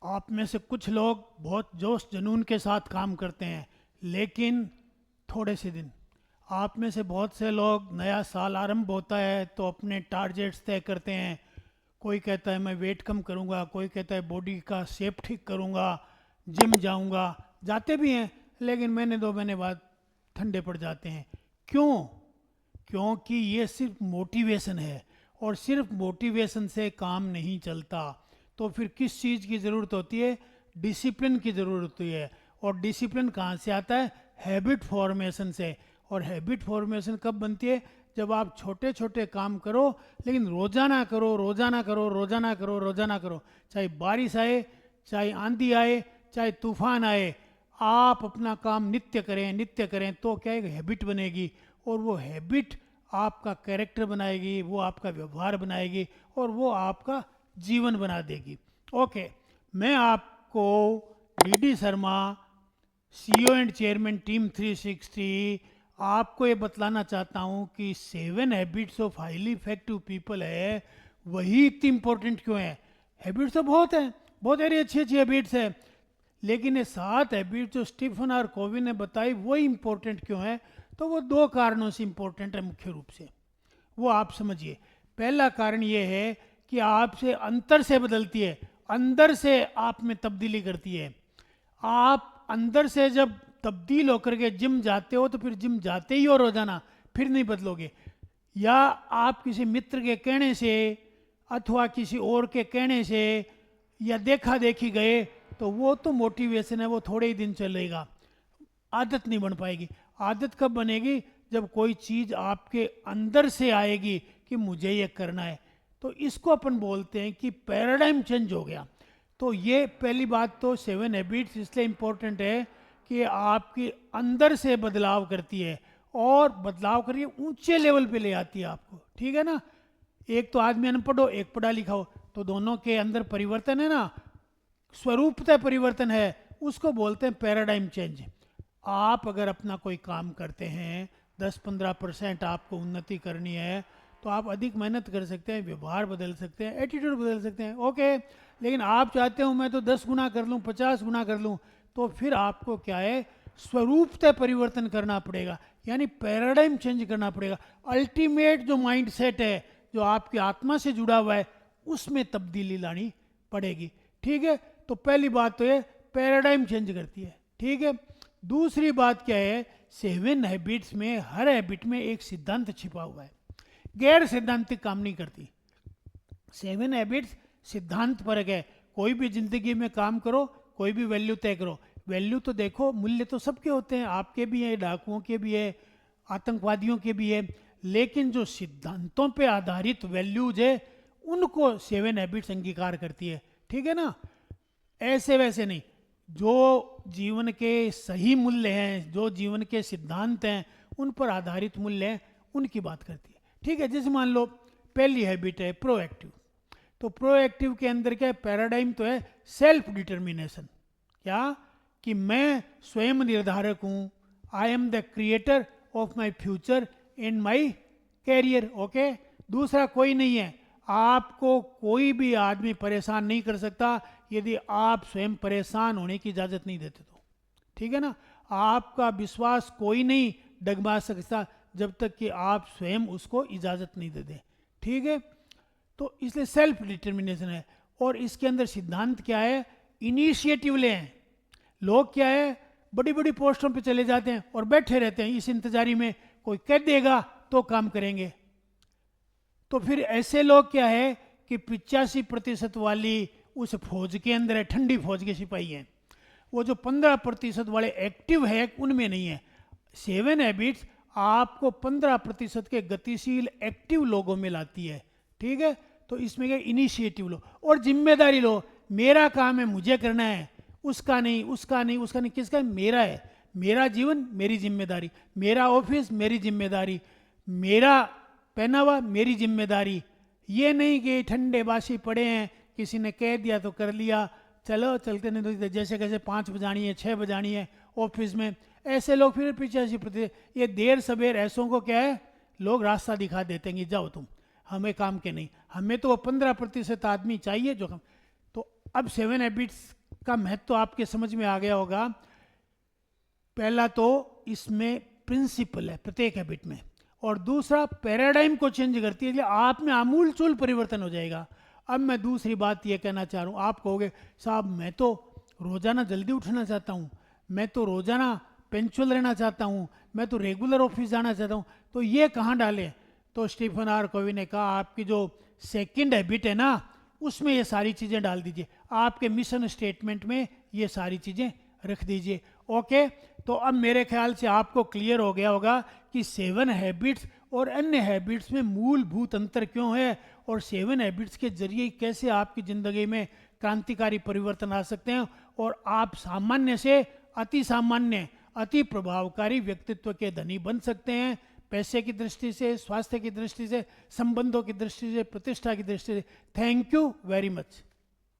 आप में से कुछ लोग बहुत जोश जुनून के साथ काम करते हैं, लेकिन थोड़े से दिन। आप में से बहुत से लोग नया साल आरंभ होता है तो अपने टारगेट्स तय करते हैं। कोई कहता है मैं वेट कम करूँगा, कोई कहता है बॉडी का शेप ठीक करूँगा, जिम जाऊँगा। जाते भी हैं, लेकिन महीने 2 महीने बाद ठंडे पड़ जाते हैं। क्यों? क्योंकि ये सिर्फ मोटिवेशन है, और सिर्फ मोटिवेशन से काम नहीं चलता। तो फिर किस चीज़ की ज़रूरत होती है? डिसिप्लिन की ज़रूरत होती है। और डिसिप्लिन कहाँ से आता है? हैबिट फॉर्मेशन से। और हैबिट फॉर्मेशन कब बनती है? जब आप छोटे छोटे काम करो, लेकिन रोज़ाना करो, रोज़ाना करो, रोज़ाना करो, रोज़ाना करो। चाहे बारिश आए, चाहे आंधी आए, चाहे तूफान आए, आप अपना काम नित्य करें, नित्य करें, तो क्या एक हैबिट बनेगी। और वो हैबिट आपका कैरेक्टर बनाएगी, वो आपका व्यवहार बनाएगी, और वो आपका जीवन बना देगी। ओके, मैं आपको DD Sharma, CEO and chairman team 360, आपको ये बतलाना चाहता हूँ कि 7 habits of highly effective people है, वही इतनी इंपॉर्टेंट क्यों है? हैबिट्स तो बहुत हैं, बहुत सारी अच्छी अच्छी हैबिट्स है, लेकिन ये 7 हैबिट जो स्टीफन आर कोवी ने बताई, वो इंपॉर्टेंट क्यों है? तो वो 2 कारणों से इंपॉर्टेंट है मुख्य रूप से। वो आप समझिए। पहला कारण ये है कि आपसे अंतर से बदलती है, अंदर से आप में तब्दीली करती है। आप अंदर से जब तब्दील होकर के जिम जाते हो, तो फिर जिम जाते ही हो रोजाना, फिर नहीं बदलोगे। या आप किसी मित्र के कहने से, अथवा किसी और के कहने से, या देखा देखी गए, तो वो तो मोटिवेशन है, वो थोड़े ही दिन चलेगा, आदत नहीं बन पाएगी। आदत कब बनेगी? जब कोई चीज़ आपके अंदर से आएगी कि मुझे ये करना है। तो इसको अपन बोलते हैं कि पैराडाइम चेंज हो गया। तो ये पहली बात, तो 7 हैबिट्स इसलिए इम्पोर्टेंट है कि आपके अंदर से बदलाव करती है, और बदलाव करके ऊंचे लेवल पे ले आती है आपको। ठीक है ना? एक तो आदमी अनपढ़ हो, एक पढ़ा लिखा हो, तो दोनों के अंदर परिवर्तन है ना, स्वरूपतः परिवर्तन है, उसको बोलते हैं पैराडाइम चेंज। आप अगर अपना कोई काम करते हैं, 10-15% आपको उन्नति करनी है, तो आप अधिक मेहनत कर सकते हैं, व्यवहार बदल सकते हैं, एटीट्यूड बदल सकते हैं। ओके, लेकिन आप चाहते हो मैं तो 10 गुना कर लूँ, 50 गुना कर लूँ, तो फिर आपको क्या है? स्वरूपतः परिवर्तन करना पड़ेगा, यानी पैराडाइम चेंज करना पड़ेगा। अल्टीमेट जो माइंड सेट है, जो आपकी आत्मा से जुड़ा हुआ है, उसमें तब्दीली लानी पड़ेगी। ठीक है? तो पहली बात तो ये पैराडाइम चेंज करती है। ठीक है? दूसरी बात क्या है? 7 हैबिट्स में, हर हैबिट में एक सिद्धांत छिपा हुआ है, गैर सिद्धांतिक काम नहीं करती। 7 हैबिट्स सिद्धांत परक है। कोई भी जिंदगी में काम करो, कोई भी वैल्यू तय करो। वैल्यू तो देखो, मूल्य तो सबके होते हैं, आपके भी हैं, डाकुओं के भी है, आतंकवादियों के भी है, लेकिन जो सिद्धांतों पे आधारित वैल्यूज है, उनको 7 हैबिट्स अंगीकार करती है। ठीक है ना? ऐसे वैसे नहीं। जो जीवन के सही मूल्य हैं, जो जीवन के सिद्धांत हैं, उन पर आधारित मूल्य हैं, उनकी बात करती है। ठीक है? जैसे मान लो पहली हैबिट है प्रोएक्टिव। तो प्रोएक्टिव के अंदर क्या है? पैराडाइम तो है सेल्फ डिटर्मिनेशन। क्या? कि मैं स्वयं निर्धारक हूँ, I am the creator of my future and my career. Okay, दूसरा कोई नहीं है, आपको कोई भी आदमी परेशान नहीं कर सकता यदि आप स्वयं परेशान होने की इजाज़त नहीं देते तो। ठीक है ना? आपका विश्वास कोई नहीं डगमा सकता जब तक कि आप स्वयं उसको इजाज़त नहीं दे दें। ठीक है? तो इसलिए सेल्फ डिटर्मिनेशन है। और इसके अंदर सिद्धांत क्या है? इनिशिएटिव लें। लोग क्या है? बड़ी बड़ी पोस्टों पे चले जाते हैं और बैठे रहते हैं इस इंतजारी में कोई कह देगा तो काम करेंगे। तो फिर ऐसे लोग क्या है कि 85% वाली उस फौज के अंदर है, ठंडी फौज के सिपाही हैं। वो जो 15% वाले एक्टिव है, उनमें नहीं है। 7 हैबिट्स आपको 15% के गतिशील एक्टिव लोगों में लाती है। ठीक है? तो इसमें क्या? इनिशिएटिव लो और जिम्मेदारी लो। मेरा काम है, मुझे करना है, उसका नहीं, उसका नहीं, उसका नहीं, किसका है? मेरा है। मेरा जीवन मेरी जिम्मेदारी, मेरा ऑफिस मेरी जिम्मेदारी, मेरा पहनावा मेरी जिम्मेदारी। ये नहीं कि ठंडे बासी पड़े हैं, किसी ने कह दिया तो कर लिया, चलो चलते नहीं, तो जैसे कैसे 5 बजानी है, 6 बजानी है ऑफिस में। ऐसे लोग फिर 85%, ये देर सवेर ऐसों को क्या है? लोग रास्ता दिखा देते हैं कि जाओ तुम, हमें काम के नहीं। हमें तो वो 15% आदमी चाहिए जो काम। तो अब 7 हैबिट्स का महत्व तो आपके समझ में आ गया होगा। पहला तो इसमें प्रिंसिपल है प्रत्येक हैबिट में, और दूसरा पैराडाइम को चेंज करती है, इसलिए आप में आमूल चूल परिवर्तन हो जाएगा। अब मैं दूसरी बात ये कहना चाह रहा हूँ, आप कहोगे साहब मैं तो रोज़ाना जल्दी उठना चाहता हूँ, मैं तो रोज़ाना पंक्चुअल रहना चाहता हूँ, मैं तो रेगुलर ऑफिस जाना चाहता हूँ, तो ये कहाँ डालें? तो स्टीफन आर कोवी ने कहा आपकी जो सेकंड हैबिट है ना, उसमें ये सारी चीज़ें डाल दीजिए, आपके मिशन स्टेटमेंट में ये सारी चीज़ें रख दीजिए। ओके, तो अब मेरे ख्याल से आपको क्लियर हो गया होगा कि 7 हैबिट्स और अन्य हैबिट्स में मूलभूत अंतर क्यों है, और 7 हैबिट्स के जरिए कैसे आपकी ज़िंदगी में क्रांतिकारी परिवर्तन आ सकते हैं, और आप सामान्य से अति सामान्य, अति प्रभावकारी व्यक्तित्व के धनी बन सकते हैं, पैसे की दृष्टि से, स्वास्थ्य की दृष्टि से, संबंधों की दृष्टि से, प्रतिष्ठा की दृष्टि से। Thank you very much.